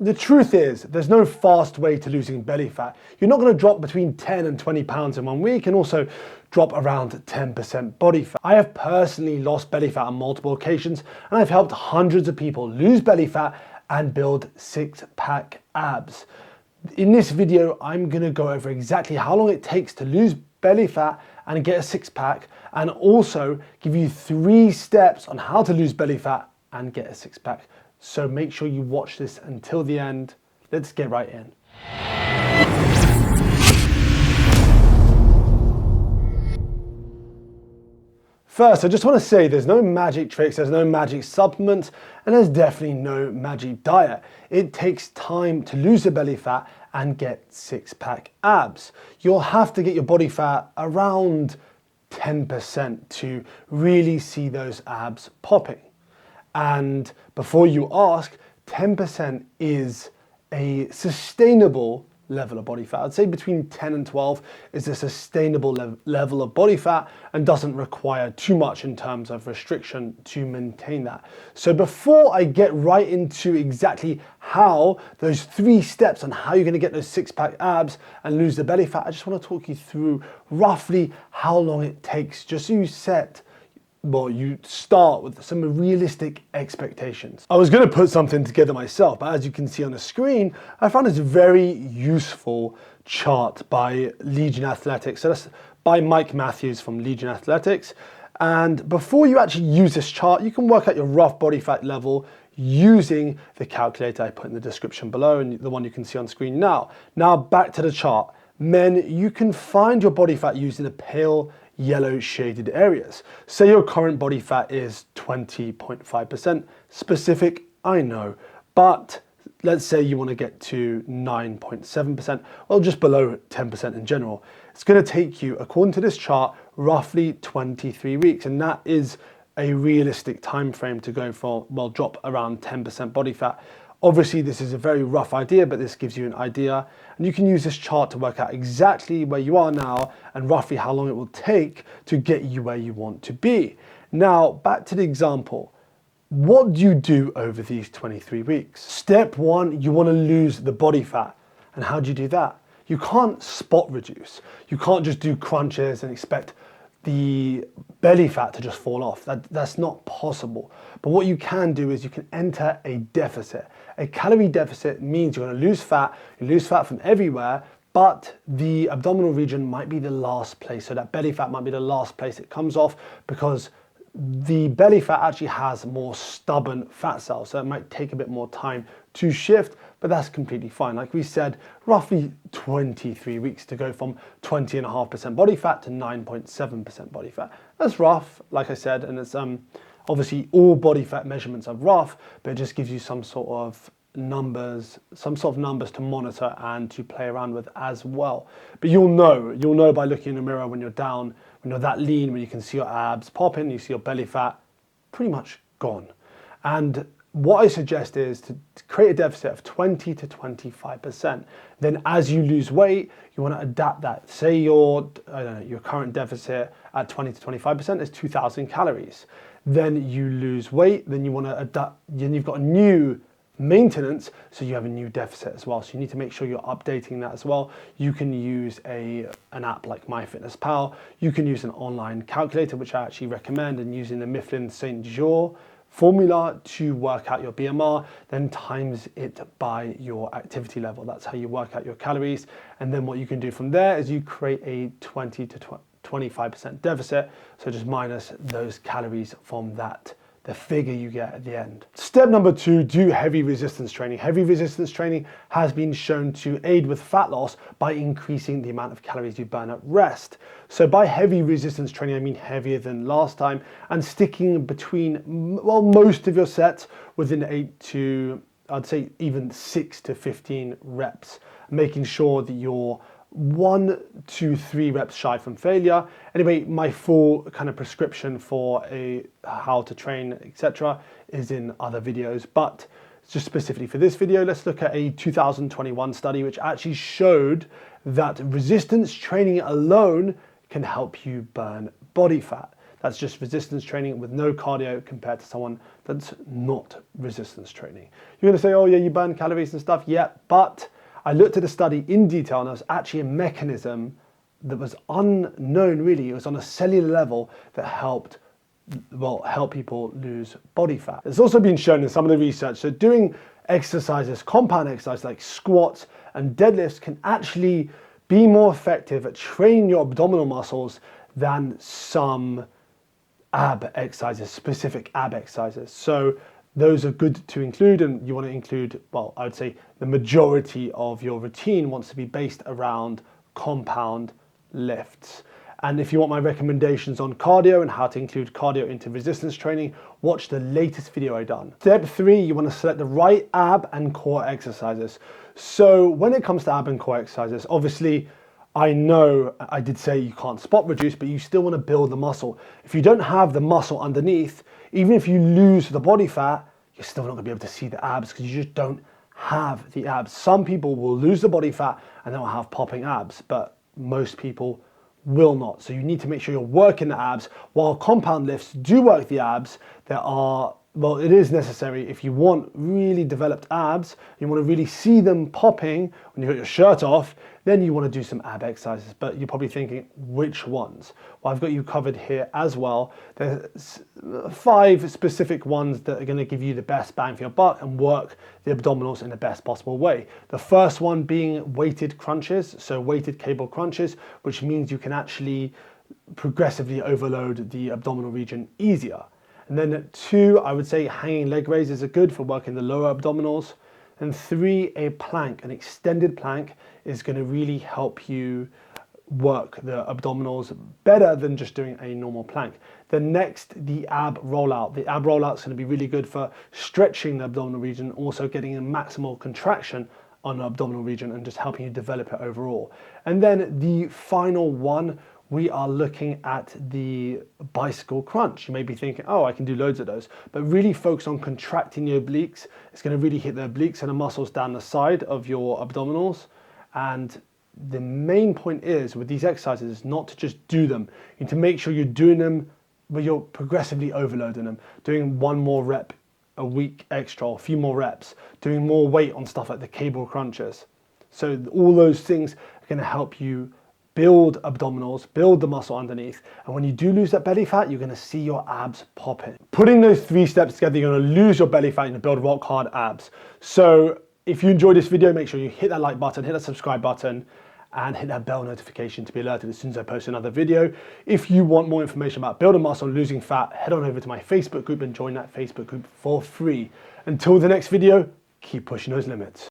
The truth is, there's no fast way to losing belly fat. You're not going to drop between 10 and 20 pounds in 1 week and also drop around 10% body fat. I have personally lost belly fat on multiple occasions, and I've helped hundreds of people lose belly fat and build six-pack abs. In this video, I'm going to go over exactly how long it takes to lose belly fat and get a six-pack, and also give you 3 steps on how to lose belly fat and get a six-pack. So make sure you watch this until the end. Let's get right in. First, I just want to say there's no magic tricks, there's no magic supplements, and there's definitely no magic diet. It takes time to lose the belly fat and get six-pack abs. You'll have to get your body fat around 10% to really see those abs popping. And before you ask, 10% is a sustainable level of body fat. I'd say between 10 and 12 is a sustainable level of body fat and doesn't require too much in terms of restriction to maintain that. So before I get right into exactly how those 3 steps on how you're going to get those six-pack abs and lose the belly fat, I just want to talk you through roughly how long it takes, just so you start with some realistic expectations. I was going to put something together myself, but as you can see on the screen, I found this very useful chart by Legion Athletics. So that's by Mike Matthews from Legion Athletics. And before you actually use this chart, you can work out your rough body fat level using the calculator I put in the description below and the one you can see on screen now. Now back to the chart. Men, you can find your body fat using the pale yellow shaded areas. Say your current body fat is 20.5%. Specific, I know, but let's say you want to get to 9.7%, well, just below 10% in general. It's going to take you, according to this chart, roughly 23 weeks, and that is a realistic time frame to go for, well, drop around 10% body fat. Obviously, this is a very rough idea, but this gives you an idea. And you can use this chart to work out exactly where you are now and roughly how long it will take to get you where you want to be. Now, back to the example. What do you do over these 23 weeks? Step 1, you want to lose the body fat. And how do you do that? You can't spot reduce. You can't just do crunches and expect the belly fat to just fall off. That's not possible. But what you can do is you can enter a deficit. A calorie deficit means you're going to lose fat. You lose fat from everywhere, but the abdominal region might be the last place. So that belly fat might be the last place it comes off, because the belly fat actually has more stubborn fat cells. So it might take a bit more time to shift, but that's completely fine. Like we said, roughly 23 weeks to go from 20.5% body fat to 9.7% body fat. That's rough, like I said, and it's obviously all body fat measurements are rough, but it just gives you some sort of numbers to monitor and to play around with as well. But you'll know by looking in the mirror when you're down, when you're that lean, when you can see your abs popping, you see your belly fat pretty much gone. And what I suggest is to create a deficit of 20 to 25%. Then as you lose weight, you want to adapt that. Say your current deficit at 20 to 25% is 2,000 calories. Then you lose weight, then you want to adapt, then you've got a new maintenance, so you have a new deficit as well. So you need to make sure you're updating that as well. You can use an app like MyFitnessPal. You can use an online calculator, which I actually recommend, and using the Mifflin St. Jean formula to work out your BMR, then times it by your activity level. That's how you work out your calories. And then what you can do from there is you create a 20 to 25% deficit. So just minus those calories from that, the figure you get at the end. Step number 2, do heavy resistance training. Heavy resistance training has been shown to aid with fat loss by increasing the amount of calories you burn at rest. So by heavy resistance training, I mean heavier than last time, and sticking between, well, most of your sets within 8 to, I'd say even 6 to 15 reps, making sure that you're 1 to 3 reps shy from failure. Anyway, my full kind of prescription for how to train, etc., is in other videos, but just specifically for this video, let's look at a 2021 study which actually showed that resistance training alone can help you burn body fat. That's just resistance training with no cardio compared to someone that's not resistance training. You're gonna say, oh yeah, you burn calories and stuff. Yeah, but I looked at the study in detail and there was actually a mechanism that was unknown really. It was on a cellular level that help people lose body fat. It's also been shown in some of the research that doing exercises, compound exercises like squats and deadlifts can actually be more effective at training your abdominal muscles than some ab exercises, specific ab exercises. So those are good to include, and you want to include, well, I would say the majority of your routine wants to be based around compound lifts. And if you want my recommendations on cardio and how to include cardio into resistance training, watch the latest video I've done. Step 3, you want to select the right ab and core exercises. So when it comes to ab and core exercises, obviously, I know I did say you can't spot reduce, but you still want to build the muscle. If you don't have the muscle underneath, even if you lose the body fat, you're still not going to be able to see the abs because you just don't have the abs. Some people will lose the body fat and they'll have popping abs, but most people will not. So you need to make sure you're working the abs. While compound lifts do work the abs, it is necessary if you want really developed abs, you want to really see them popping when you've got your shirt off, then you want to do some ab exercises. But you're probably thinking, which ones? Well, I've got you covered here as well. There's 5 specific ones that are going to give you the best bang for your buck and work the abdominals in the best possible way. The first one being weighted crunches, so weighted cable crunches, which means you can actually progressively overload the abdominal region easier. And then 2, I would say hanging leg raises are good for working the lower abdominals. And 3, a plank, an extended plank is going to really help you work the abdominals better than just doing a normal plank. Then next, the ab rollout. The ab rollout is going to be really good for stretching the abdominal region, also getting a maximal contraction on the abdominal region and just helping you develop it overall. And then the final one, we are looking at the bicycle crunch. You may be thinking, oh, I can do loads of those, but really focus on contracting your obliques. It's going to really hit the obliques and the muscles down the side of your abdominals. And the main point is with these exercises is not to just do them. You need to make sure you're doing them, but you're progressively overloading them, doing 1 more rep a week extra, or a few more reps, doing more weight on stuff like the cable crunches. So all those things are going to help you build abdominals, build the muscle underneath, and when you do lose that belly fat, you're gonna see your abs popping. Putting those 3 steps together, you're gonna lose your belly fat and build rock hard abs. So if you enjoyed this video, make sure you hit that like button, hit that subscribe button, and hit that bell notification to be alerted as soon as I post another video. If you want more information about building muscle and losing fat, head on over to my Facebook group and join that Facebook group for free. Until the next video, keep pushing those limits.